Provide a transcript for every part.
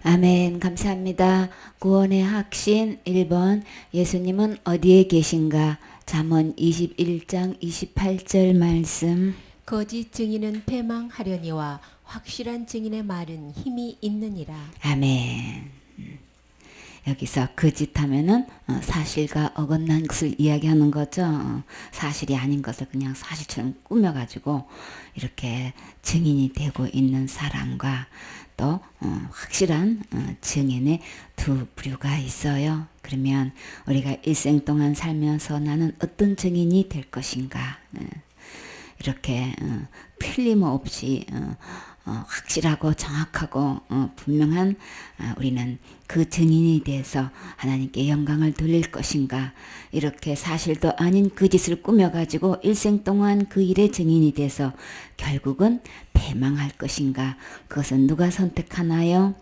아멘. 감사합니다. 구원의 확신 1번 예수님은 어디에 계신가? 잠언 21장 28절 말씀. 거짓 증인은 패망하려니와 확실한 증인의 말은 힘이 있느니라. 아멘. 여기서 거짓하면은 사실과 어긋난 것을 이야기하는 거죠. 사실이 아닌 것을 그냥 사실처럼 꾸며가지고 이렇게 증인이 되고 있는 사람과 또 확실한 증인의 두 부류가 있어요. 그러면 우리가 일생 동안 살면서 나는 어떤 증인이 될 것인가, 이렇게 틀림없이 확실하고 정확하고 분명한 우리는 그 증인이 돼서 하나님께 영광을 돌릴 것인가, 이렇게 사실도 아닌 그 짓을 꾸며가지고 일생 동안 그 일의 증인이 돼서 결국은 패망할 것인가, 그것은 누가 선택하나요?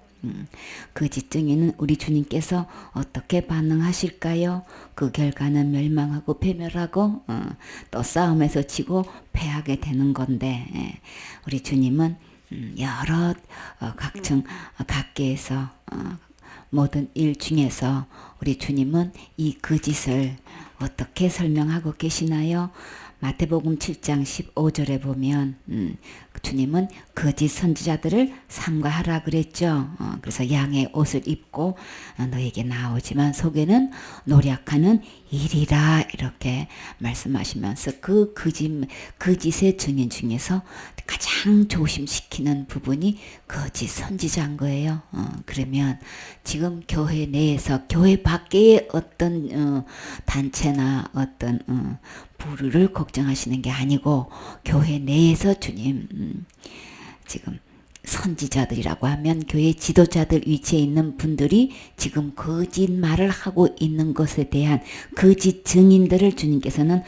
거짓 증인은 우리 주님께서 어떻게 반응하실까요? 그 결과는 멸망하고 패멸하고 또 싸움에서 지고 패하게 되는 건데, 우리 주님은 여러 각층 각계에서 모든 일 중에서 우리 주님은 이 거짓을 어떻게 설명하고 계시나요? 마태복음 7장 15절에 보면 주님은 거짓 선지자들을 삼가하라 그랬죠. 그래서 양의 옷을 입고 너에게 나오지만 속에는 노력하는 일이라 이렇게 말씀하시면서 그 거짓의 증인 중에서 가장 조심시키는 부분이 거짓 선지자인 거예요. 그러면 지금 교회 내에서 교회 밖의 어떤 단체나 어떤 부류를 걱정하시는 게 아니고 교회 내에서 주님 지금 선지자들이라고 하면 교회 지도자들 위치에 있는 분들이 지금 거짓말을 하고 있는 것에 대한 거짓 증인들을 주님께서는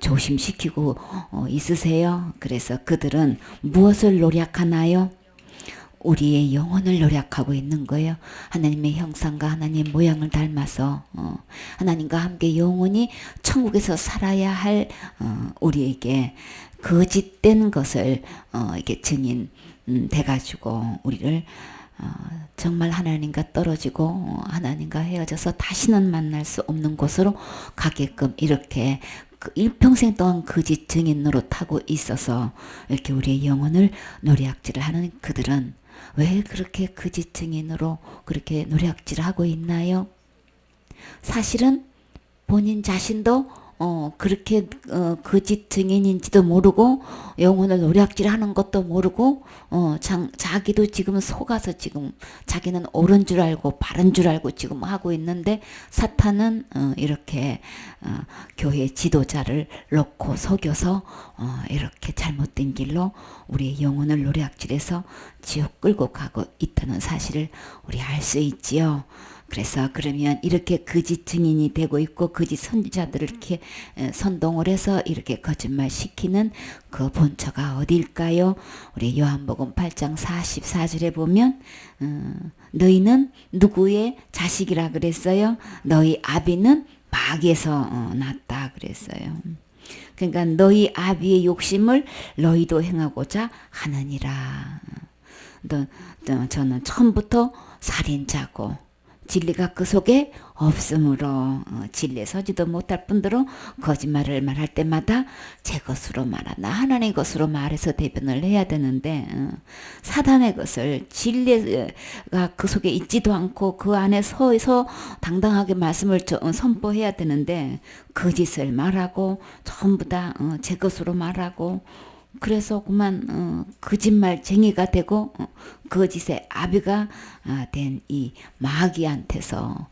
조심시키고 있으세요. 그래서 그들은 무엇을 노력하나요? 우리의 영혼을 노력하고 있는 거예요. 하나님의 형상과 하나님의 모양을 닮아서 하나님과 함께 영원히 천국에서 살아야 할 우리에게 거짓된 것을 이렇게 증인 돼가지고 우리를 정말 하나님과 떨어지고 하나님과 헤어져서 다시는 만날 수 없는 곳으로 가게끔 이렇게 일평생 동안 거짓 증인 노릇하고 있어서 이렇게 우리의 영혼을 노략질을 하는 그들은 왜 그렇게 거짓 증인으로 그렇게 노략질을 하고 있나요? 사실은 본인 자신도 그렇게 거짓 증인인지도 모르고 영혼을 노략질하는 것도 모르고 자기도 지금 속아서 지금 자기는 옳은 줄 알고 바른 줄 알고 지금 하고 있는데 사탄은 이렇게 교회 지도자를 놓고 속여서 이렇게 잘못된 길로 우리의 영혼을 노략질해서 지옥 끌고 가고 있다는 사실을 우리 알 수 있지요. 그래서 그러면 이렇게 거짓 증인이 되고 있고 거짓 선지자들을 이렇게 선동을 해서 이렇게 거짓말 시키는 그 본처가 어디일까요? 우리 요한복음 8장 44절에 보면 너희는 누구의 자식이라 그랬어요? 너희 아비는 마귀에서 났다 그랬어요. 그러니까 너희 아비의 욕심을 너희도 행하고자 하느니라. 저는 처음부터 살인자고 진리가 그 속에 없으므로 진리에 서지도 못할 뿐더러 거짓말을 말할 때마다 제 것으로 말하나 하나님의 것으로 말해서 대변을 해야 되는데 사단의 것을 진리가 그 속에 있지도 않고 그 안에 서서 당당하게 말씀을 선포해야 되는데 거짓을 말하고 전부 다 제 것으로 말하고 그래서 그만 거짓말쟁이가 되고 거짓의 아비가 된 이 마귀한테서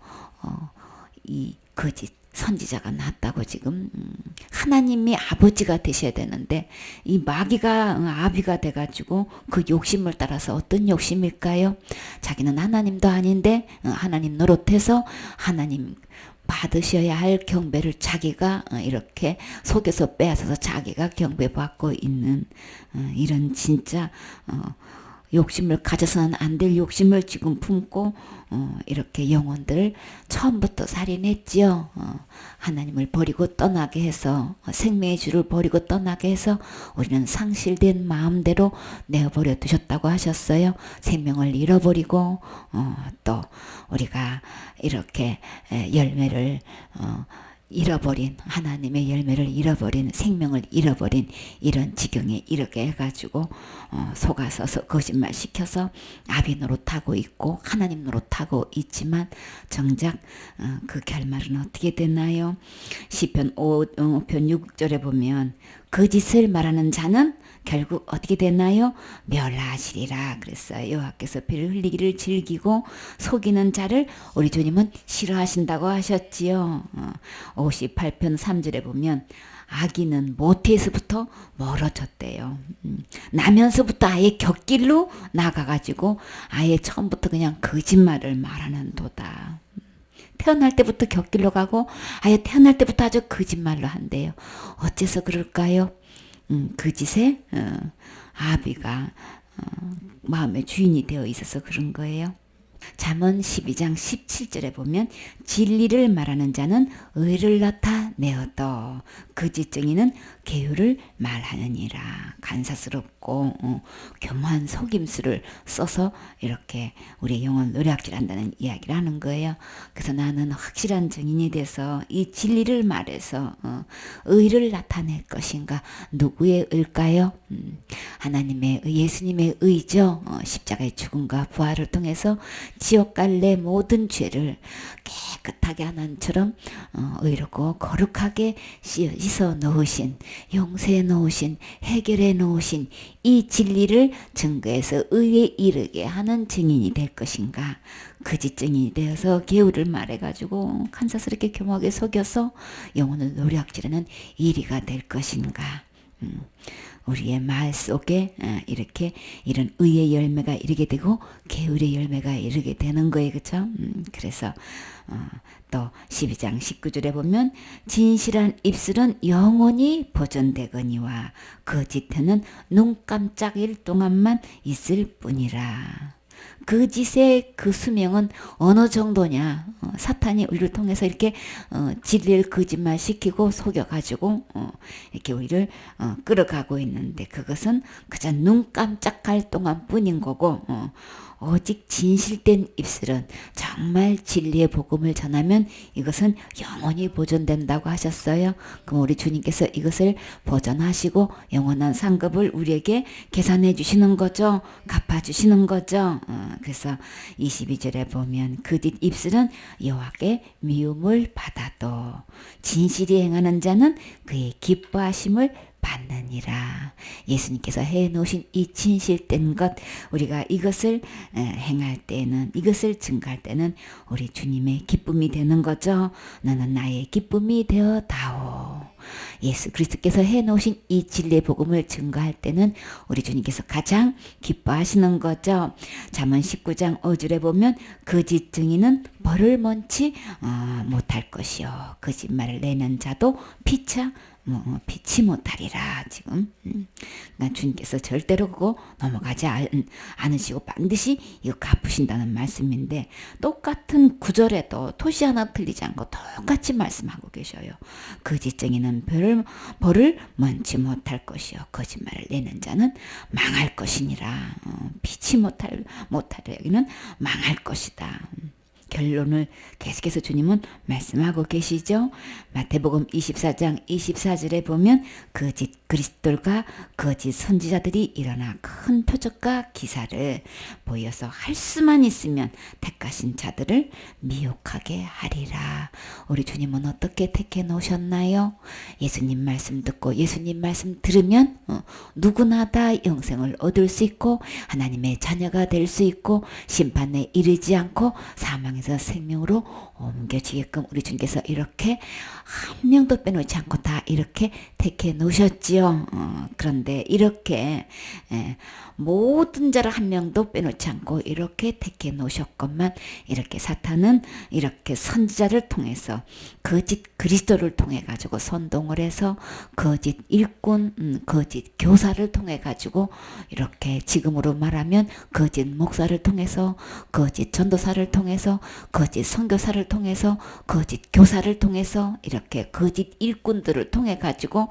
이 거짓 선지자가 났다고 지금 하나님이 아버지가 되셔야 되는데 이 마귀가 아비가 돼가지고 그 욕심을 따라서 어떤 욕심일까요? 자기는 하나님도 아닌데 하나님 노릇해서 하나님 받으셔야 할 경배를 자기가 이렇게 속여서 빼앗아서 자기가 경배받고 있는 이런 진짜 욕심을 가져서는 안 될 욕심을 지금 품고 이렇게 영혼들을 처음부터 살인했지요. 하나님을 버리고 떠나게 해서 생명의 주를 버리고 떠나게 해서 우리는 상실된 마음대로 내어버려 두셨다고 하셨어요. 생명을 잃어버리고 또 우리가 이렇게 열매를 잃어버린 하나님의 열매를 잃어버린 생명을 잃어버린 이런 지경에 이르게 해가지고 속아서서 거짓말 시켜서 아비 노릇하고 있고 하나님 노릇하고 있지만 정작 그 결말은 어떻게 되나요? 시편 5편 6절에 보면 거짓을 말하는 자는 결국 어떻게 됐나요? 멸하시리라 그랬어요. 여호와께서 피를 흘리기를 즐기고 속이는 자를 우리 주님은 싫어하신다고 하셨지요. 58편 3절에 보면 악인은 모태에서부터 멀어졌대요. 나면서부터 아예 곁길로 나가가지고 아예 처음부터 그냥 거짓말을 말하는 도다. 태어날 때부터 곁길로 가고 아예 태어날 때부터 아주 거짓말로 한대요. 어째서 그럴까요? 그 짓에 아비가 마음의 주인이 되어 있어서 그런 거예요. 잠언 12장 17절에 보면 진리를 말하는 자는 의를 나타내어도 거짓증인은 계율을 말하느니라. 간사스럽고 교묘한 속임수를 써서 이렇게 우리 영혼 노략질한다는 이야기를 하는 거예요. 그래서 나는 확실한 증인이 돼서 이 진리를 말해서 의를 나타낼 것인가. 누구의 의일까요? 하나님의 의, 예수님의 의죠. 십자가의 죽음과 부활을 통해서 지옥 갈 내 모든 죄를 깨끗하게 하나님처럼 의롭고 거룩하게 씻어 놓으신, 용서해 놓으신, 해결해 놓으신 이 진리를 증거해서 의에 이르게 하는 증인이 될 것인가. 거짓 증인이 되어서 계율을 말해가지고 간사스럽게 교묘하게 속여서 영혼을 노략질하는 일이가 될 것인가. 우리의 말 속에 이렇게 이런 의의 열매가 이르게 되고 계율의 열매가 이르게 되는 거예요. 그렇죠? 그래서 또 12장 19절에 보면 진실한 입술은 영원히 보존되거니와 거짓에는 눈 깜짝일 동안만 있을 뿐이라. 거짓의 그 수명은 어느 정도냐. 사탄이 우리를 통해서 이렇게 진리를 거짓말 시키고 속여가지고 이렇게 우리를 끌어가고 있는데 그것은 그저 눈 깜짝할 동안 뿐인 거고 오직 진실된 입술은 정말 진리의 복음을 전하면 이것은 영원히 보존된다고 하셨어요. 그럼 우리 주님께서 이것을 보존하시고 영원한 상급을 우리에게 계산해 주시는 거죠. 갚아주시는 거죠. 그래서 22절에 보면 거짓 입술은 여호와께 미움을 받아도 진실이 행하는 자는 그의 기뻐하심을 받느니라. 예수님께서 해놓으신 이 진실된 것, 우리가 이것을 행할 때는, 이것을 증가할 때는 우리 주님의 기쁨이 되는 거죠. 너는 나의 기쁨이 되어다오. 예수 그리스도께서 해놓으신 이 진리의 복음을 증거할 때는 우리 주님께서 가장 기뻐하시는 거죠. 잠언 19장 5절에 보면 거짓 증인은 벌을 먼치 못할 것이요 거짓말을 내는 자도 피차 피치 못하리라. 지금 그러니까 주님께서 절대로 그거 넘어가지 않으시고 반드시 이거 갚으신다는 말씀인데 똑같은 구절에도 토시 하나 틀리지 않고 똑같이 말씀하고 계셔요. 거짓증인은 벌을 먼지 못할 것이요 거짓말을 내는 자는 망할 것이니라. 피치 못할 여기는 망할 것이다. 결론을 계속해서 주님은 말씀하고 계시죠. 마태복음 24장 24절에 보면 거짓 그리스도들과 거짓 선지자들이 일어나 큰 표적과 기사를 보여서 할 수만 있으면 택하신 자들을 미혹하게 하리라. 우리 주님은 어떻게 택해 놓으셨나요? 예수님 말씀 듣고 예수님 말씀 들으면 누구나 다 영생을 얻을 수 있고 하나님의 자녀가 될 수 있고 심판에 이르지 않고 사망에서 사망에서 생명으로 옮겨지게끔 우리 주님께서 이렇게 한 명도 빼놓지 않고 다 이렇게 택해 놓으셨지요. 그런데 이렇게 모든 자를 한 명도 빼놓지 않고 이렇게 택해 놓으셨건만 이렇게 사탄은 이렇게 선지자를 통해서 거짓 그리스도를 통해 가지고 선동을 해서 거짓 일꾼, 거짓 교사를 통해 가지고 이렇게 지금으로 말하면 거짓 목사를 통해서 거짓 전도사를 통해서 거짓 선교사를 통해서 거짓 교사를 통해서 이렇게 거짓 일꾼들을 통해 가지고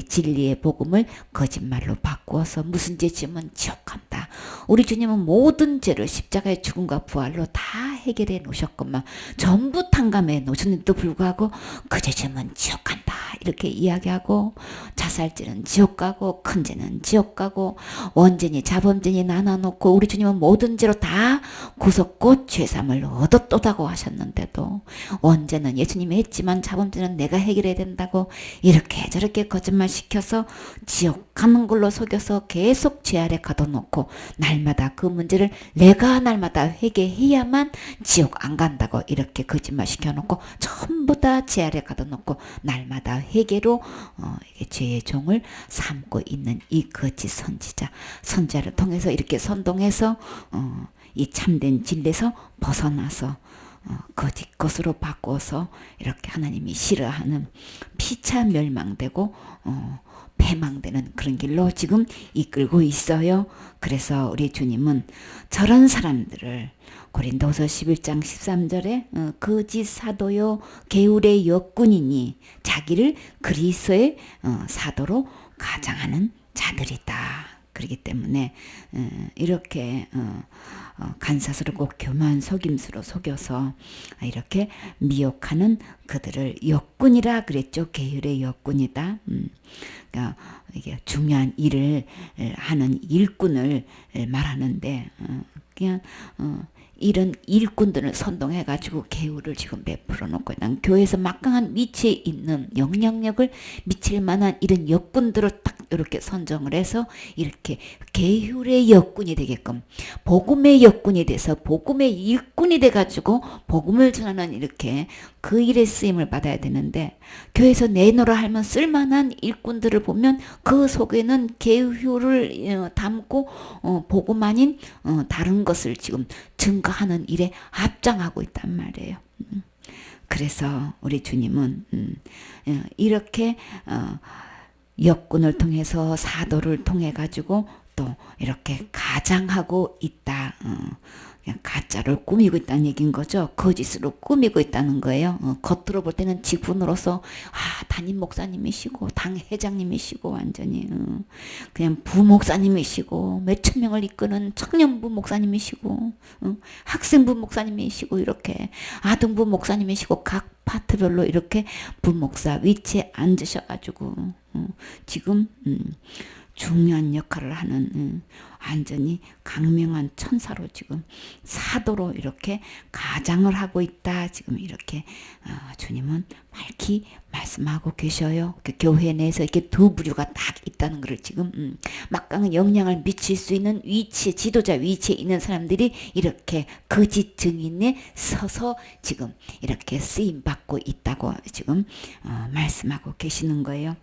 진리의 복음을 거짓말로 바꾸어서 무슨 죄 지으면 지옥 간다. 우리 주님은 모든 죄를 십자가의 죽음과 부활로 다 해결해 놓으셨건만 전부 탕감해 놓으셨는데도 불구하고 그 죄 지으면 지옥 간다. 이렇게 이야기하고 자살죄는 지옥 가고 큰 죄는 지옥 가고 원죄니 자범죄니 나눠놓고 우리 주님은 모든 죄로 다 구속고 죄삼을 얻었도다고 하셨는데도 원죄는 예수님이 했지만 자범죄는 내가 해결해야 된다고 이렇게 저렇게 거짓말 시켜서 지옥 가는 걸로 속여서 계속 죄 아래 가둬놓고 날마다 그 문제를 내가 날마다 회개해야만 지옥 안 간다고 이렇게 거짓말 시켜놓고 전부 다 죄 아래 가둬놓고 날마다 회개로 이게 죄의 종을 삼고 있는 이 거짓 선지자를 통해서 이렇게 선동해서 이 참된 진리에서 벗어나서 거짓 것으로 바꿔서 이렇게 하나님이 싫어하는 피차 멸망되고 패망되는 그런 길로 지금 이끌고 있어요. 그래서 우리 주님은 저런 사람들을 고린도서 11장 13절에 거짓 사도요 게으르의 역군이니 자기를 그리스도의 사도로 가장하는 자들이다. 그렇기 때문에 이렇게 간사스럽고 교만 속임수로 속여서 이렇게 미혹하는 그들을 역군이라 그랬죠. 게으르의 역군이다. 그러니까 이게 중요한 일을 하는 일꾼을 말하는데 그냥 이런 일꾼들을 선동해가지고 계율을 지금 베풀어 놓고 있는 교회에서 막강한 위치에 있는 영향력을 미칠 만한 이런 역군들을 딱 이렇게 선정을 해서 이렇게 계율의 역군이 되게끔 복음의 역군이 돼서 복음의 일꾼이 돼가지고 복음을 전하는 이렇게 그 일에 쓰임을 받아야 되는데 교회에서 내놓으라 하면 쓸만한 일꾼들을 보면 그 속에는 계율을 담고 복음 아닌 다른 것을 지금 증거하는 일에 합장하고 있단 말이에요. 그래서 우리 주님은 이렇게 역군을 통해서 사도를 통해 가지고 또 이렇게 가장하고 있다. 그냥 가짜를 꾸미고 있다는 얘기인 거죠. 거짓으로 꾸미고 있다는 거예요. 겉으로 볼 때는 직분으로서 담임 목사님이시고 당 회장님이시고 완전히 그냥 부목사님이시고 몇천 명을 이끄는 청년부 목사님이시고 학생부 목사님이시고 이렇게 아동부 목사님이시고 각 파트별로 이렇게 부목사 위치에 앉으셔가지고 지금 중요한 역할을 하는 완전히 강명한 천사로 지금 사도로 이렇게 가장을 하고 있다. 지금 이렇게 주님은 밝히 말씀하고 계셔요. 그 교회 내에서 이렇게 두 부류가 딱 있다는 것을 지금 막강한 영향을 미칠 수 있는 위치에 지도자 위치에 있는 사람들이 이렇게 거짓 증인에 서서 지금 이렇게 쓰임 받고 있다고 지금 말씀하고 계시는 거예요.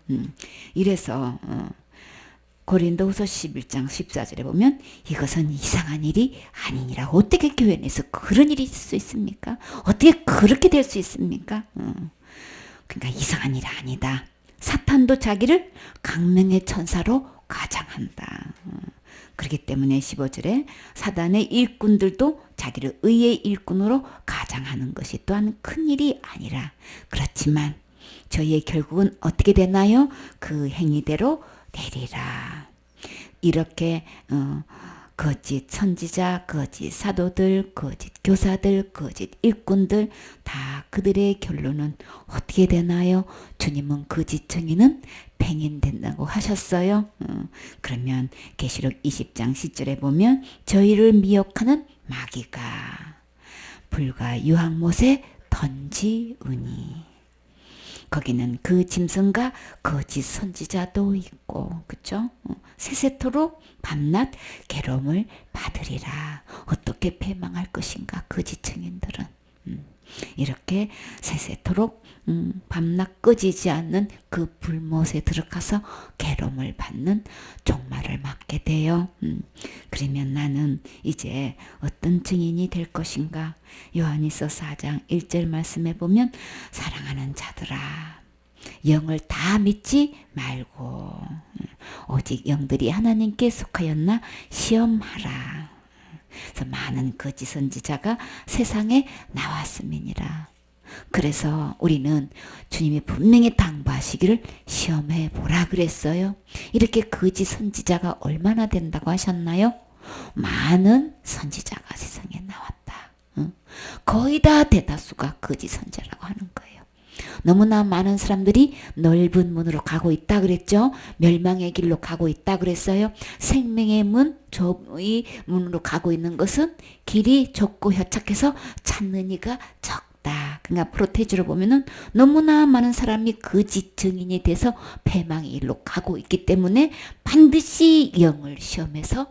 이래서 고린도후서 11장 14절에 보면 이것은 이상한 일이 아니니라. 어떻게 교회 내에서 그런 일이 있을 수 있습니까? 어떻게 그렇게 될 수 있습니까? 그러니까 이상한 일이 아니다. 사탄도 자기를 강명의 천사로 가장한다. 그렇기 때문에 15절에 사단의 일꾼들도 자기를 의의 일꾼으로 가장하는 것이 또한 큰 일이 아니라 그렇지만 저희의 결국은 어떻게 되나요? 그 행위대로 되리라. 이렇게 거짓 선지자, 거짓 사도들, 거짓 교사들, 거짓 일꾼들 다 그들의 결론은 어떻게 되나요? 주님은 거짓 증인은 팽인된다고 하셨어요. 그러면 계시록 20장 10절에 보면 저희를 미혹하는 마귀가 불과 유황못에 던지으니 거기는 그 짐승과 거짓 선지자도 있고, 그쵸? 세세토록 밤낮 괴로움을 받으리라. 어떻게 어떻게 패망할 것인가 거짓 증인들은. 이렇게 세세토록 밤낮 꺼지지 않는 그 불못에 들어가서 괴로움을 받는 종말을 맞게 돼요. 그러면 나는 이제 어떤 증인이 될 것인가? 요한일서 4장 1절 말씀에 보면 사랑하는 자들아 영을 다 믿지 말고 오직 영들이 하나님께 속하였나 시험하라. 그래서 많은 거짓 선지자가 세상에 나왔음이니라. 그래서 우리는 주님이 분명히 당부하시기를 시험해 보라 그랬어요. 이렇게 거짓 선지자가 얼마나 된다고 하셨나요? 많은 선지자가 세상에 나왔다. 거의 다 대다수가 거짓 선지자라고 하는 거예요. 너무나 많은 사람들이 넓은 문으로 가고 있다 그랬죠. 멸망의 길로 가고 있다 그랬어요. 생명의 문, 좁의 문으로 가고 있는 것은 길이 좁고 협착해서 찾는 이가 적다. 그러니까 프로테주로 보면은 너무나 많은 사람이 거짓 증인이 돼서 패망의 길로 가고 있기 때문에 반드시 영을 시험해서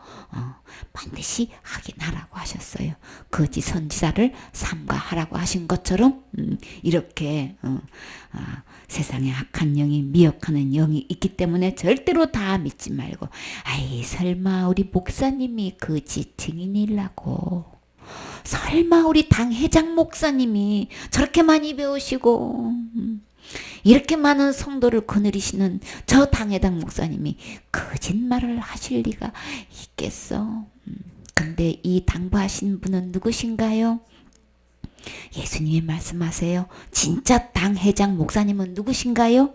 반드시 확인하라고 하셨어요. 거짓 선지자를 삼가하라고 하신 것처럼 이렇게 세상에 악한 영이 미혹하는 영이 있기 때문에 절대로 다 믿지 말고 아이 설마 우리 목사님이 거짓 증인이라고 설마 우리 당 회장 목사님이 저렇게 많이 배우시고 이렇게 많은 성도를 거느리시는 저 당회당 목사님이 거짓말을 하실 리가 있겠어. 근데 이 당부하신 분은 누구신가요? 예수님이 말씀하세요. 진짜 당회장 목사님은 누구신가요?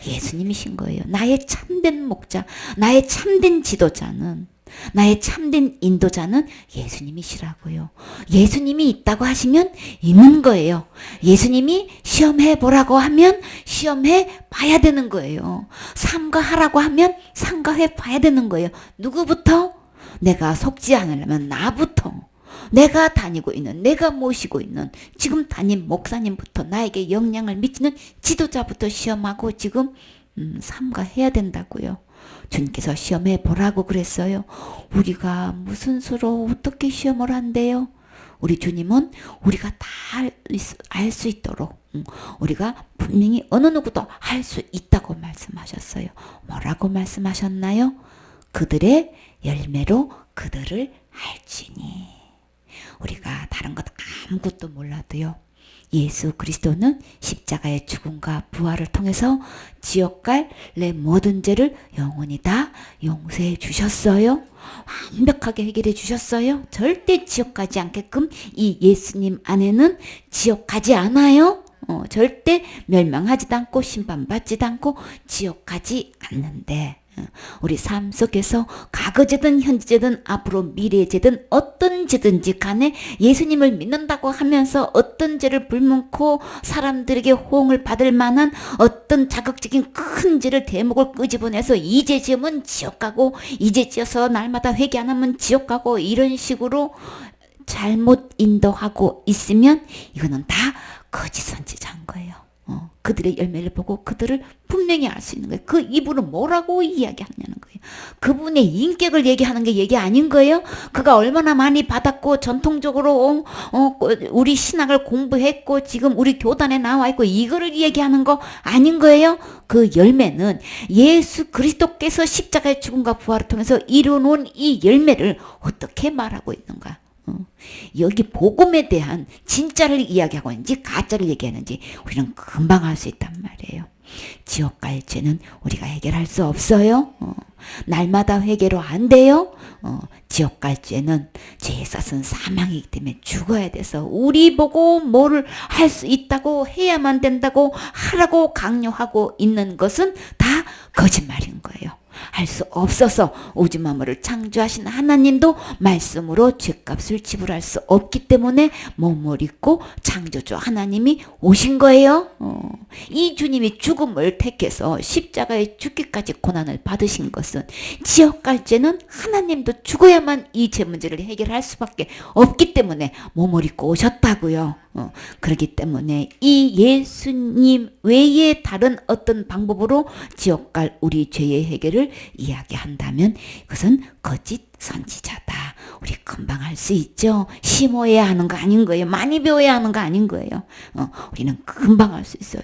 예수님이신 거예요. 나의 참된 목자, 나의 참된 지도자는, 나의 참된 인도자는 예수님이시라고요. 예수님이 있다고 하시면 있는 거예요. 예수님이 시험해 보라고 하면 시험해 봐야 되는 거예요. 삼가하라고 하면 삼가해 봐야 되는 거예요. 누구부터? 내가 속지 않으려면 나부터. 내가 다니고 있는, 내가 모시고 있는 지금 담임 목사님부터 나에게 영향을 미치는 지도자부터 시험하고 지금 삼가해야 된다고요. 주님께서 시험해 보라고 그랬어요. 우리가 무슨 수로 어떻게 시험을 한대요? 우리 주님은 우리가 다 알 수 있도록 우리가 분명히 어느 누구도 할 수 있다고 말씀하셨어요. 뭐라고 말씀하셨나요? 그들의 열매로 그들을 알지니. 우리가 다른 것 아무것도 몰라도요. 예수 그리스도는 십자가의 죽음과 부활을 통해서 지옥 갈 내 모든 죄를 영원히 다 용서해 주셨어요. 완벽하게 해결해 주셨어요. 절대 지옥 가지 않게끔 이 예수님 안에는 지옥 가지 않아요. 절대 멸망하지도 않고 심판받지도 않고 지옥 가지 않는데 우리 삶 속에서 과거제든 현재제든 앞으로 미래제든 어떤 죄든지 간에 예수님을 믿는다고 하면서 어떤 죄를 불문코 사람들에게 호응을 받을 만한 어떤 자극적인 큰 죄를 대목을 끄집어내서 이제 지으면 지옥 가고 이제 지어서 날마다 회개 안 하면 지옥 가고 이런 식으로 잘못 인도하고 있으면 이거는 다 거짓 선지자인 거예요. 그들의 열매를 보고 그들을 분명히 알 수 있는 거예요. 그 이분은 뭐라고 이야기하느냐는 거예요. 그분의 인격을 얘기하는 게 얘기 아닌 거예요. 그가 얼마나 많이 받았고 전통적으로 우리 신학을 공부했고 지금 우리 교단에 나와 있고 이거를 얘기하는 거 아닌 거예요. 그 열매는 예수 그리스도께서 십자가의 죽음과 부활을 통해서 이루어놓은 이 열매를 어떻게 말하고 있는가. 여기 복음에 대한 진짜를 이야기하고 있는지 가짜를 얘기하는지 우리는 금방 알 수 있단 말이에요. 지옥 갈 죄는 우리가 해결할 수 없어요. 날마다 회개로 안 돼요. 지옥 갈 죄는 죄의 싹은 사망이기 때문에 죽어야 돼서 우리 보고 뭐를 할 수 있다고 해야만 된다고 하라고 강요하고 있는 것은 다 거짓말인 거예요. 할 수 없어서 우주 만물을 창조하신 하나님도 말씀으로 죄값을 지불할 수 없기 때문에 몸을 입고 창조주 하나님이 오신 거예요. 이 주님이 죽음을 택해서 십자가에 죽기까지 고난을 받으신 것은 지옥 갈 죄는 하나님도 죽어야만 이 죄 문제를 해결할 수밖에 없기 때문에 몸을 입고 오셨다고요. 그렇기 때문에 이 예수님 외에 다른 어떤 방법으로 지옥 갈 우리 죄의 해결을 이야기한다면 그것은 거짓 선지자다. 우리 금방 할 수 있죠. 심어야 하는 거 아닌 거예요. 많이 배워야 하는 거 아닌 거예요. 우리는 금방 할 수 있어요.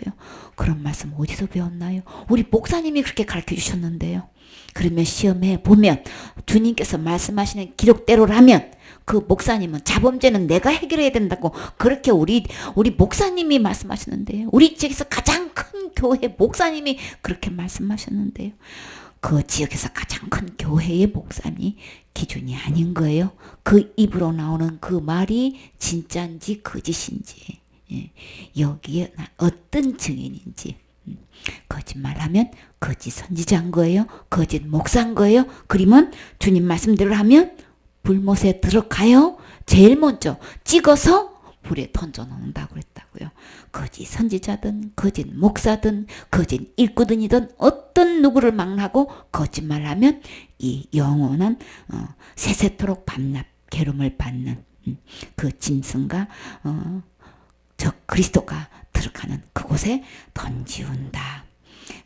그런 말씀 어디서 배웠나요? 우리 목사님이 그렇게 가르쳐 주셨는데요. 그러면 시험해 보면 주님께서 말씀하시는 기록대로라면 그 목사님은 자범죄는 내가 해결해야 된다고 그렇게 우리 목사님이 말씀하시는데요. 우리 지역에서 가장 큰 교회 목사님이 그렇게 말씀하셨는데요. 그 지역에서 가장 큰 교회의 목사님이 기준이 아닌 거예요. 그 입으로 나오는 그 말이 진짜인지 거짓인지, 여기에 어떤 증인인지. 거짓말하면 거짓 선지자인 거예요. 거짓 목사인 거예요. 그러면 주님 말씀대로 하면 불못에 들어가요. 제일 먼저 찍어서 불에 던져놓는다고 그랬다고요. 거짓 선지자든 거짓 목사든 거짓 일꾼이든 어떤 누구를 망라하고 거짓말하면 이 영원한 세세토록 밤낮 괴로움을 받는 그 짐승과 저 그리스도가 들어가는 그곳에 던지운다.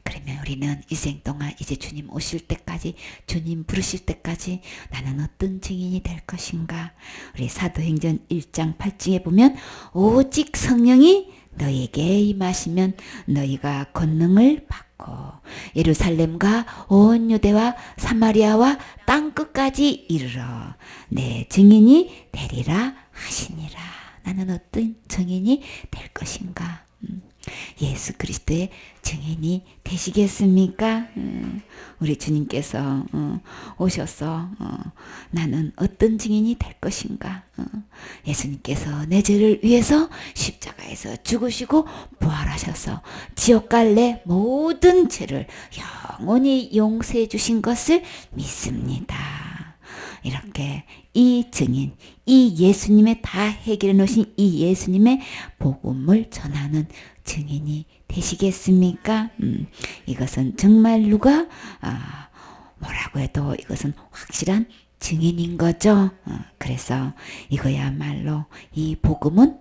그러면 우리는 일생 동안 이제 주님 오실 때까지, 주님 부르실 때까지 나는 어떤 증인이 될 것인가. 우리 사도행전 1장 8절에 보면 오직 성령이 너희에게 임하시면 너희가 권능을 받고 예루살렘과 온 유대와 사마리아와 땅끝까지 이르러 내 증인이 되리라 하시니라. 나는 어떤 증인이 될 것인가. 예수 그리스도의 증인이 되시겠습니까? 우리 주님께서 오셔서 나는 어떤 증인이 될 것인가? 예수님께서 내 죄를 위해서 십자가에서 죽으시고 부활하셔서 지옥 갈 내 모든 죄를 영원히 용서해 주신 것을 믿습니다. 이렇게 이 증인, 이 예수님의 다 해결해 놓으신 이 예수님의 복음을 전하는 증인이 되시겠습니까? 이것은 정말 누가 뭐라고 해도 이것은 확실한 증인인 거죠. 그래서 이거야말로 이 복음은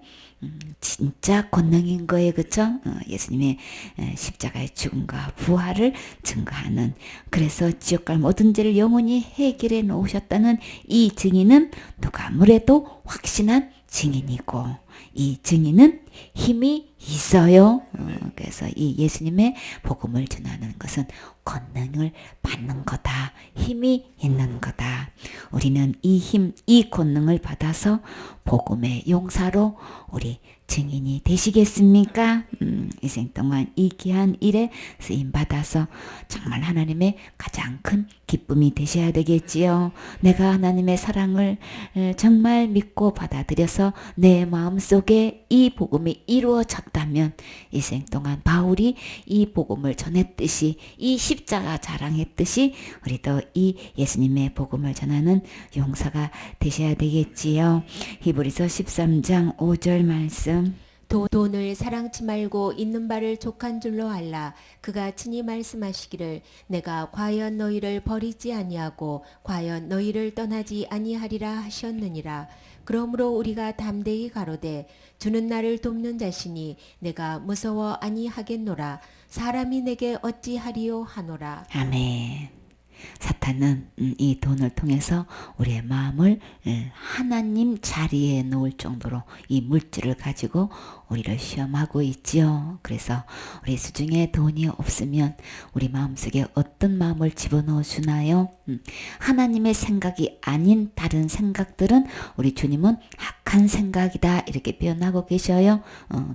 진짜 권능인 거예요. 그쵸? 예수님의 십자가의 죽음과 부활을 증거하는, 그래서 지옥갈 모든 죄를 영원히 해결해 놓으셨다는 이 증인은 누가 아무래도 확신한 증인이고, 이 증인은 힘이 있어요. 그래서 이 예수님의 복음을 전하는 것은 권능을 받는 거다. 힘이 있는 거다. 우리는 이 힘, 이 권능을 받아서 복음의 용사로 우리 증인이 되시겠습니까? 이생 동안 이 귀한 일에 쓰임 받아서 정말 하나님의 가장 큰 기쁨이 되셔야 되겠지요. 내가 하나님의 사랑을 정말 믿고 받아들여서 내 마음속에 이 복음이 이루어졌다면 이생 동안 바울이 이 복음을 전했듯이, 이 십자가 자랑했듯이 우리도 이 예수님의 복음을 전하는 용사가 되셔야 되겠지요. 히브리서 13장 5절 말씀. 돈을 사랑치 말고 있는 바를 족한 줄로 알라. 그가 친히 말씀하시기를 내가 과연 너희를 버리지 아니하고 과연 너희를 떠나지 아니하리라 하셨느니라. 그러므로 우리가 담대히 가로되 주는 나를 돕는 자시니 내가 무서워 아니하겠노라. 사람이 내게 어찌하리요 하노라. 아멘. 사탄은 이 돈을 통해서 우리의 마음을 하나님 자리에 놓을 정도로 이 물질을 가지고 우리를 시험하고 있지요. 그래서 우리 수중에 돈이 없으면 우리 마음속에 어떤 마음을 집어넣어 주나요? 하나님의 생각이 아닌 다른 생각들은 우리 주님은 악한 생각이다 이렇게 표현하고 계셔요.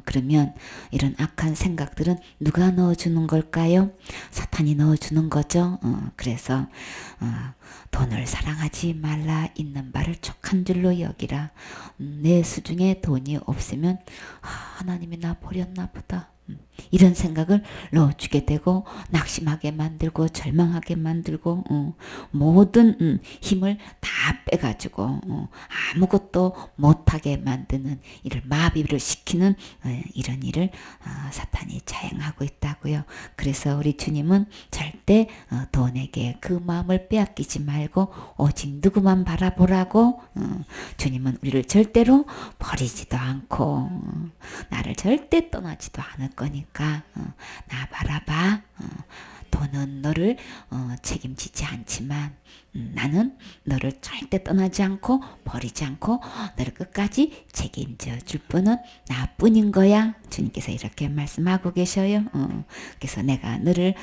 그러면 이런 악한 생각들은 누가 넣어주는 걸까요? 사탄이 넣어주는 거죠. 그래서 돈을 사랑하지 말라. 있는 바를 족한 줄로 여기라. 내 수중에 돈이 없으면 하나님이 나 버렸나 보다. 이런 생각을 넣어주게 되고 낙심하게 만들고 절망하게 만들고 모든 힘을 다 빼가지고 아무것도 못하게 만드는 이를 마비를 시키는 이런 일을 사탄이 자행하고 있다고요. 그래서 우리 주님은 절대 돈에게 그 마음을 빼앗기지 말고 오직 누구만 바라보라고. 주님은 우리를 절대로 버리지도 않고 나를 절대 떠나지도 않을 거니까 나 바라봐. 돈은 너를 책임지지 않지만 나는 너를 절대 떠나지 않고 버리지 않고 너를 끝까지 책임져 줄 분은 나뿐인 거야. 주님께서 이렇게 말씀하고 계셔요. 그래서 내가 너를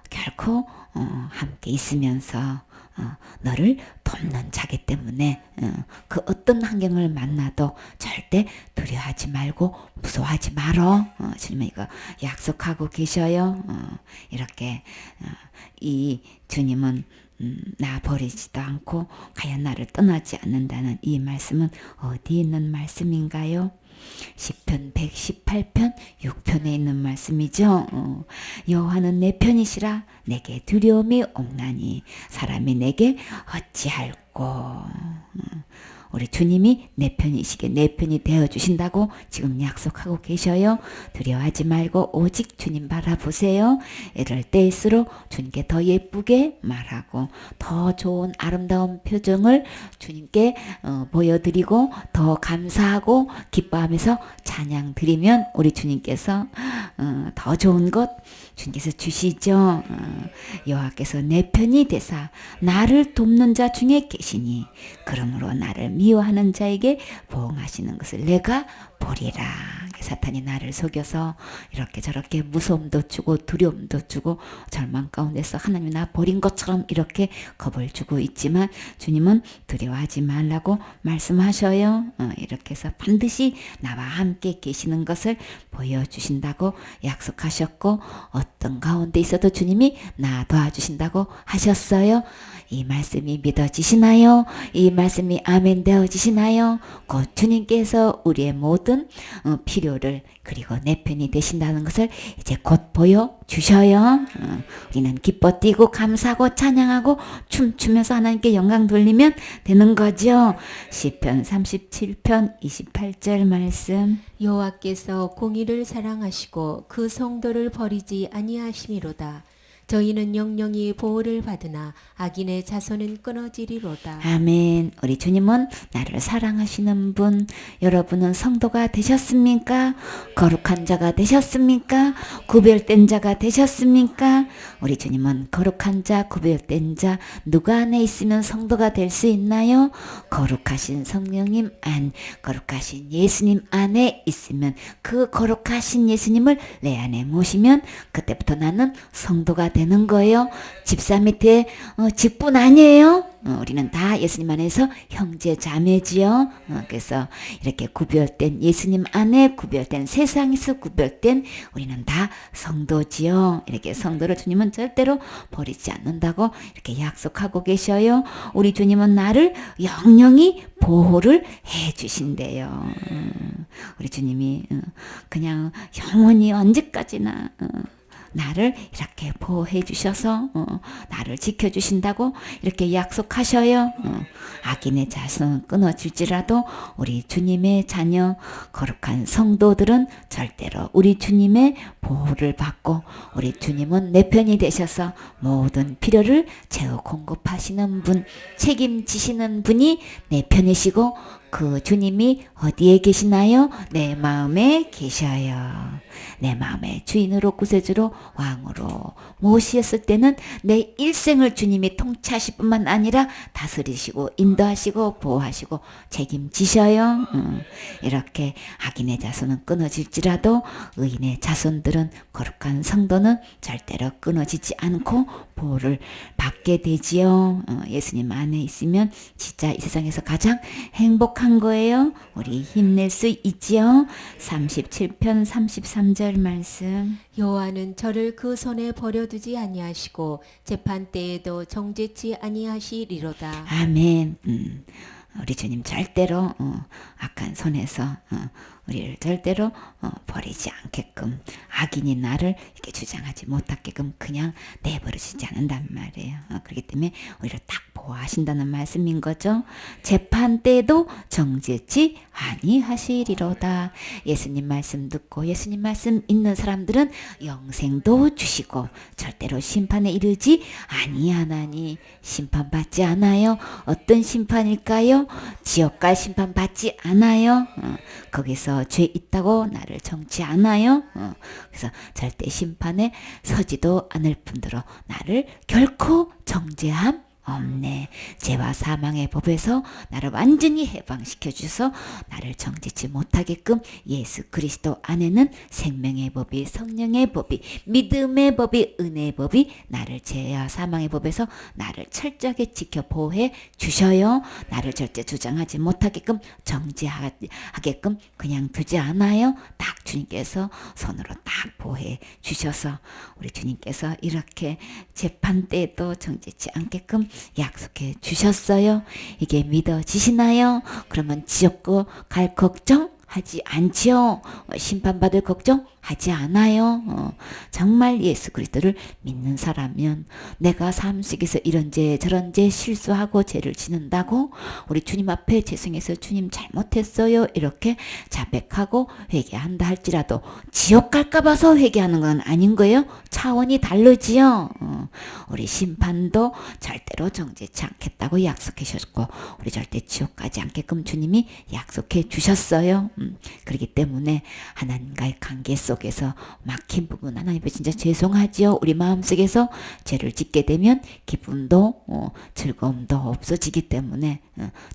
결코 함께 있으면서 너를 돕는 자기 때문에 그 어떤 환경을 만나도 절대 두려워하지 말고 무서워하지 말어. 주님은 이거 약속하고 계셔요. 이렇게 이 주님은 나 버리지도 않고 과연 나를 떠나지 않는다는 이 말씀은 어디 있는 말씀인가요? 시편 118편 6편에 있는 말씀이죠. 여호와는 내 편이시라 내게 두려움이 없나니 사람이 내게 어찌할꼬. 우리 주님이 내 편이시게 내 편이 되어주신다고 지금 약속하고 계셔요. 두려워하지 말고 오직 주님 바라보세요. 이럴 때일수록 주님께 더 예쁘게 말하고 더 좋은 아름다운 표정을 주님께 보여드리고 더 감사하고 기뻐하면서 찬양 드리면 우리 주님께서 더 좋은 것 주님께서 주시죠. 여호와께서 내 편이 되사 나를 돕는 자 중에 계시니 그러므로 나를 미워하는 자에게 보응하시는 것을 내가 보리라. 사탄이 나를 속여서 이렇게 저렇게 무서움도 주고 두려움도 주고 절망 가운데서 하나님이 나 버린 것처럼 이렇게 겁을 주고 있지만 주님은 두려워하지 말라고 말씀하셔요. 이렇게 해서 반드시 나와 함께 계시는 것을 보여주신다고 약속하셨고 어떤 가운데 있어도 주님이 나 도와주신다고 하셨어요. 이 말씀이 믿어지시나요? 이 말씀이 아멘 되어지시나요? 곧 주님께서 우리의 모든 필요를 그리고 내 편이 되신다는 것을 이제 곧 보여주셔요. 우리는 기뻐 뛰고 감사하고 찬양하고 춤추면서 하나님께 영광 돌리면 되는 거죠. 시편 37편 28절 말씀. 여호와께서 공의를 사랑하시고 그 성도를 버리지 아니하심이로다. 저희는 영영이 보호를 받으나 악인의 자손은 끊어지리로다. 아멘. 우리 주님은 나를 사랑하시는 분, 여러분은 성도가 되셨습니까? 거룩한 자가 되셨습니까? 구별된 자가 되셨습니까? 우리 주님은 거룩한 자, 구별된 자, 누가 안에 있으면 성도가 될 수 있나요? 거룩하신 성령님 안, 거룩하신 예수님 안에 있으면 그 거룩하신 예수님을 내 안에 모시면 그때부터 나는 성도가 되는 거예요. 집사 밑에 직분 아니에요. 우리는 다 예수님 안에서 형제 자매지요. 그래서 이렇게 구별된 예수님 안에 구별된 세상에서 구별된 우리는 다 성도지요. 이렇게 성도를 주님은 절대로 버리지 않는다고 이렇게 약속하고 계셔요. 우리 주님은 나를 영영히 보호를 해 주신대요. 우리 주님이 그냥 영원히 언제까지나 나를 이렇게 보호해 주셔서 나를 지켜주신다고 이렇게 약속하셔요. 악인의 자손은 끊어질지라도 우리 주님의 자녀 거룩한 성도들은 절대로 우리 주님의 보호를 받고 우리 주님은 내 편이 되셔서 모든 필요를 채워 공급하시는 분, 책임지시는 분이 내 편이시고 그 주님이 어디에 계시나요? 내 마음에 계셔요. 내 마음의 주인으로 구세주로 왕으로 모시었을 때는 내 일생을 주님이 통치하실 뿐만 아니라 다스리시고 인도하시고 보호하시고 책임지셔요. 이렇게 악인의 자손은 끊어질지라도 의인의 자손들은 거룩한 성도는 절대로 끊어지지 않고 보호를 받게 되지요. 예수님 안에 있으면 진짜 이 세상에서 가장 행복한 거예요. 우리 힘낼 수 있지요. 37편 33절 말씀. 여호와는 저를 그 손에 버려두지 아니하시고 재판 때에도 정죄치 아니하시리로다. 아멘. 우리 주님 절대로 악한 손에서 우리를 절대로 버리지 않게끔 악인이 나를 이렇게 주장하지 못하게끔 그냥 내버려지지 않는단 말이에요. 그렇기 때문에 우리를 딱 보호하신다는 말씀인 거죠. 재판 때도 정죄치 아니하시리로다. 예수님 말씀 듣고 예수님 말씀 있는 사람들은 영생도 주시고 절대로 심판에 이르지 아니하나니. 심판받지 않아요. 어떤 심판일까요? 지옥갈 심판받지 않아요. 거기서 그래서 죄 있다고 나를 정치 않아요. 그래서 절대 심판에 서지도 않을 뿐더러 나를 결코 정죄함 없네. 죄와 사망의 법에서 나를 완전히 해방시켜 주셔서 나를 정죄치 못하게끔 예수 그리스도 안에는 생명의 법이, 성령의 법이, 믿음의 법이, 은혜의 법이 나를 죄와 사망의 법에서 나를 철저하게 지켜 보호해 주셔요. 나를 절대 주장하지 못하게끔 정죄하게끔 그냥 두지 않아요. 딱 주님께서 손으로 딱 보호해 주셔서 우리 주님께서 이렇게 재판 때에도 정죄치 않게끔 약속해 주셨어요. 이게 믿어지시나요? 그러면 지옥 갈 걱정 하지 않지요. 심판받을 걱정 하지 않아요. 정말 예수 그리스도를 믿는 사람이면 내가 삶 속에서 이런 죄 저런 죄 실수하고 죄를 지는다고 우리 주님 앞에 죄송해서 주님 잘못했어요 이렇게 자백하고 회개한다 할지라도 지옥 갈까 봐서 회개하는 건 아닌 거예요. 차원이 다르지요. 우리 심판도 절대로 정죄치 않겠다고 약속해 주셨고 우리 절대 지옥 가지 않게끔 주님이 약속해 주셨어요. 그렇기 때문에 하나님과의 관계 속에서 막힌 부분 하나님 앞에 진짜 죄송하지요. 우리 마음속에서 죄를 짓게 되면 기쁨도 즐거움도 없어지기 때문에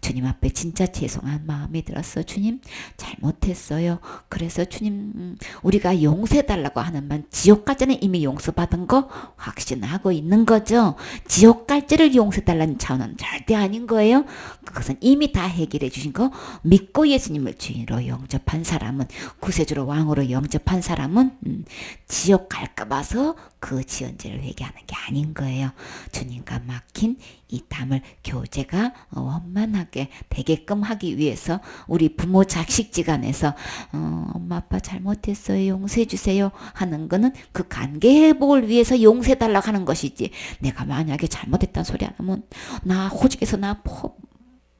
주님 앞에 진짜 죄송한 마음이 들었어. 주님 잘못했어요. 그래서 주님 우리가 용서해달라고 하는 말 지옥 갈 때는 이미 용서받은 거 확신하고 있는 거죠. 지옥 갈 때를 용서해달라는 차원은 절대 아닌 거예요. 그것은 이미 다 해결해 주신 거 믿고 예수님을 주인으로 영접한 사람은 구세주로 왕으로 영접한 사람은 지옥 갈까 봐서 그 지은 죄를 회개하는 게 아닌 거예요. 주님과 막힌 이 담을 교제가 원만하게 되게끔 하기 위해서 우리 부모 자식지간에서 엄마 아빠 잘못했어요 용서해 주세요 하는 거는 그 관계 회복을 위해서 용서해 달라고 하는 것이지 내가 만약에 잘못했다는 소리 안 하면 나 호적에서 나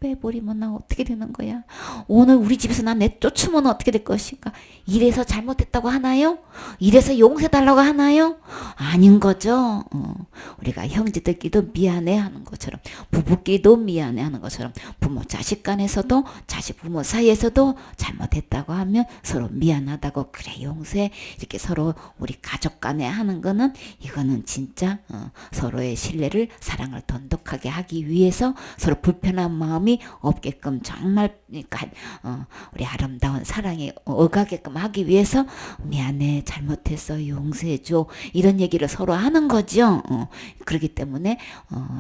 빼버리면 나 어떻게 되는 거야? 오늘 우리 집에서 나 내쫓으면 어떻게 될 것인가? 이래서 잘못했다고 하나요? 이래서 용서해달라고 하나요? 아닌 거죠. 우리가 형제들끼리도 미안해하는 것처럼 부부끼리도 미안해하는 것처럼 부모 자식 간에서도 자식 부모 사이에서도 잘못했다고 하면 서로 미안하다고 그래 용서해 이렇게 서로 우리 가족 간에 하는 거는 이거는 진짜 서로의 신뢰를 사랑을 돈독하게 하기 위해서 서로 불편한 마음이 없게끔 정말 우리 아름다운 사랑이 오가게끔 하기 위해서 미안해 잘못했어 용서해줘 이런 얘기를 서로 하는 거죠. 그렇기 때문에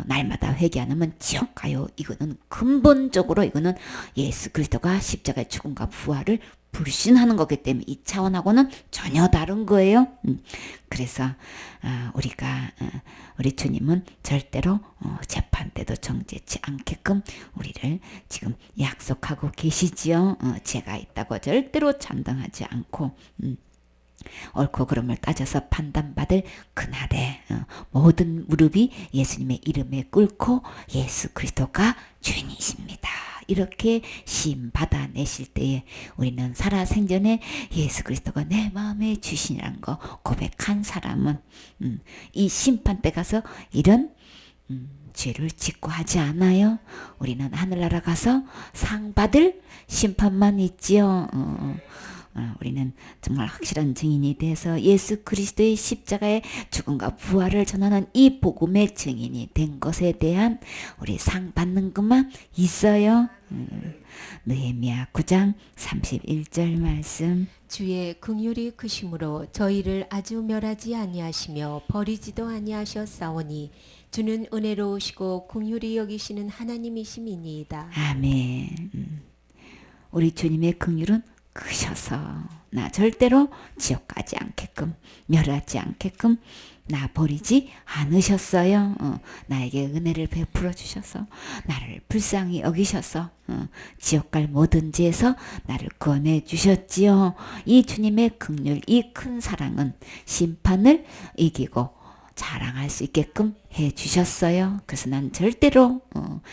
날마다 회개 안 하면 지옥 가요. 이거는 근본적으로 이거는 예수 그리스도가 십자가의 죽음과 부활을 불신하는 거기 때문에 이 차원하고는 전혀 다른 거예요. 그래서 우리가 우리 주님은 절대로 재판 때도 정죄치 않게끔 우리를 지금 약속하고 계시지요. 죄가 있다고 절대로 참당하지 않고 옳고 그름을 따져서 판단받을 그날에 모든 무릎이 예수님의 이름에 꿇고 예수 그리스도가 주인이십니다. 이렇게 심 받아내실 때에 우리는 살아생전에 예수 그리스도가 내 마음에 주시라는 거 고백한 사람은 이 심판 때 가서 이런 죄를 짓고 하지 않아요. 우리는 하늘나라 가서 상 받을 심판만 있지요. 우리는 정말 확실한 증인이 돼서 예수 그리스도의 십자가의 죽음과 부활을 전하는 이 복음의 증인이 된 것에 대한 우리 상 받는 것만 있어요. 느헤미야 9장 31절 말씀. 주의 긍휼이 크심으로 저희를 아주 멸하지 아니하시며 버리지도 아니하셨사오니 주는 은혜로우시고 긍휼히 여기시는 하나님이심이니이다. 아멘. 우리 주님의 긍휼은 크셔서 나 절대로 지옥 가지 않게끔 멸하지 않게끔 나 버리지 않으셨어요. 나에게 은혜를 베풀어 주셔서 나를 불쌍히 여기셔서 지옥 갈 모든 죄에서 나를 구원해 주셨지요. 이 주님의 긍휼 이 큰 사랑은 심판을 이기고 자랑할 수 있게끔 해 주셨어요. 그래서 난 절대로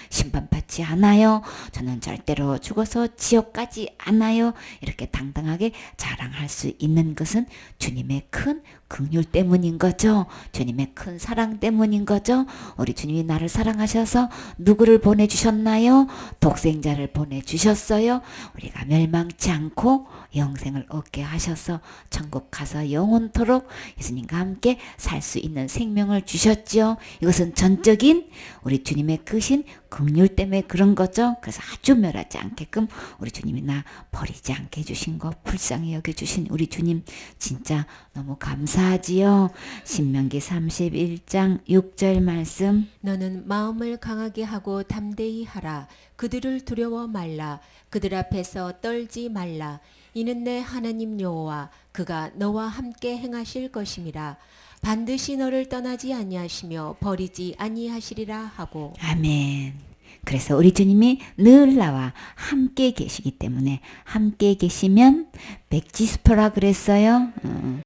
심판받지 않아요. 저는 절대로 죽어서 지옥 가지 않아요. 이렇게 당당하게 자랑할 수 있는 것은 주님의 큰 긍휼 때문인 거죠. 주님의 큰 사랑 때문인 거죠. 우리 주님이 나를 사랑하셔서 누구를 보내주셨나요? 독생자를 보내주셨어요. 우리가 멸망치 않고 영생을 얻게 하셔서 천국 가서 영원토록 예수님과 함께 살 수 있는 생명을 주셨죠. 이것은 전적인 우리 주님의 크신 긍휼 때문에 그런 거죠. 그래서 아주 멸하지 않게끔 우리 주님이 나 버리지 않게 해주신 거, 불쌍히 여겨주신 우리 주님 진짜 너무 감사하지요. 신명기 31장 6절 말씀. 너는 마음을 강하게 하고 담대히 하라. 그들을 두려워 말라. 그들 앞에서 떨지 말라. 이는 내 하나님 여호와 그가 너와 함께 행하실 것임이라. 반드시 너를 떠나지 아니하시며 버리지 아니하시리라 하고. 아멘. 그래서 우리 주님이 늘 나와 함께 계시기 때문에 함께 계시면 백지수표라 그랬어요.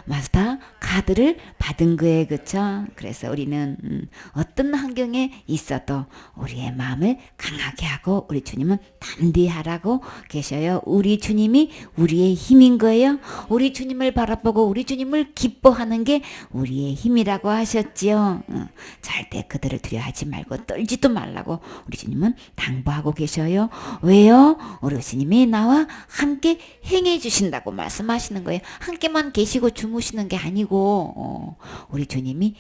마스터 카드를 받은 거예요. 그쵸? 그래서 우리는 어떤 환경에 있어도 우리의 마음을 강하게 하고 우리 주님은 담대하라고 계셔요. 우리 주님이 우리의 힘인 거예요. 우리 주님을 바라보고 우리 주님을 기뻐하는 게 우리의 힘이라고 하셨지요. 절대 그들을 두려워하지 말고 떨지도 말라고 우리 주님은 당부하고 계셔요. 왜요? 우리 주님이 나와 함께 행해 주신다고 말씀하시는 거예요. 함께만 계시고 주무시는 게 아니고 우리 주님이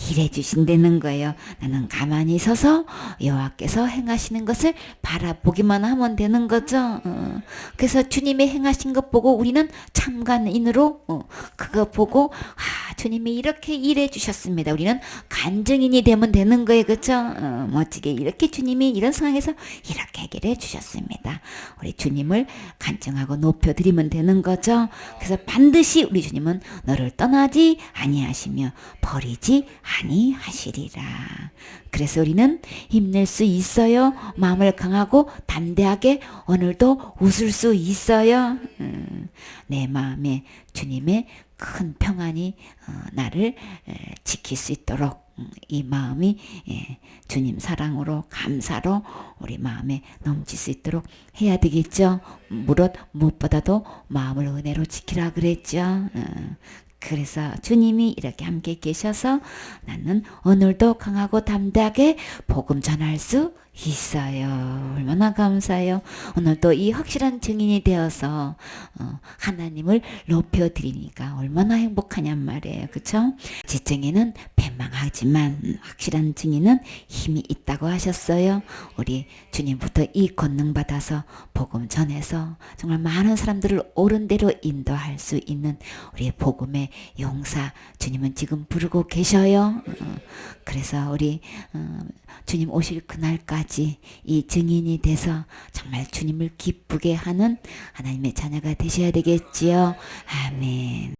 일해 주신다는 거예요. 나는 가만히 서서 여호와께서 행하시는 것을 바라보기만 하면 되는 거죠. 그래서 주님이 행하신 것 보고 우리는 참관인으로 그거 보고 주님이 이렇게 일해 주셨습니다. 우리는 간증인이 되면 되는 거예요. 그렇죠? 멋지게 이렇게 주님이 이런 상황에서 이렇게 해결해 주셨습니다. 우리 주님을 간증하고 높여드리면 되는 거죠. 그래서 반드시 우리 주님은 너를 떠나지 아니하시며 버리지 아니하시리라. 그래서 우리는 힘낼 수 있어요. 마음을 강하고 담대하게 오늘도 웃을 수 있어요. 내 마음에 주님의 큰 평안이 나를 지킬 수 있도록 이 마음이 주님 사랑으로 감사로 우리 마음에 넘칠 수 있도록 해야 되겠죠. 무엇보다도 마음을 은혜로 지키라 그랬죠. 그래서 주님이 이렇게 함께 계셔서 나는 오늘도 강하고 담대하게 복음 전할 수 있어요. 얼마나 감사해요. 오늘도 이 확실한 증인이 되어서 하나님을 높여드리니까 얼마나 행복하냔 말이에요. 그쵸? 지증인은 패망하지만 확실한 증인은 힘이 있다고 하셨어요. 우리 주님부터 이 권능 받아서 복음 전해서 정말 많은 사람들을 옳은 대로 인도할 수 있는 우리의 복음의 용사 주님은 지금 부르고 계셔요. 그래서 우리 주님 오실 그날까지 이 증인이 돼서 정말 주님을 기쁘게 하는 하나님의 자녀가 되셔야 되겠지요. 아멘.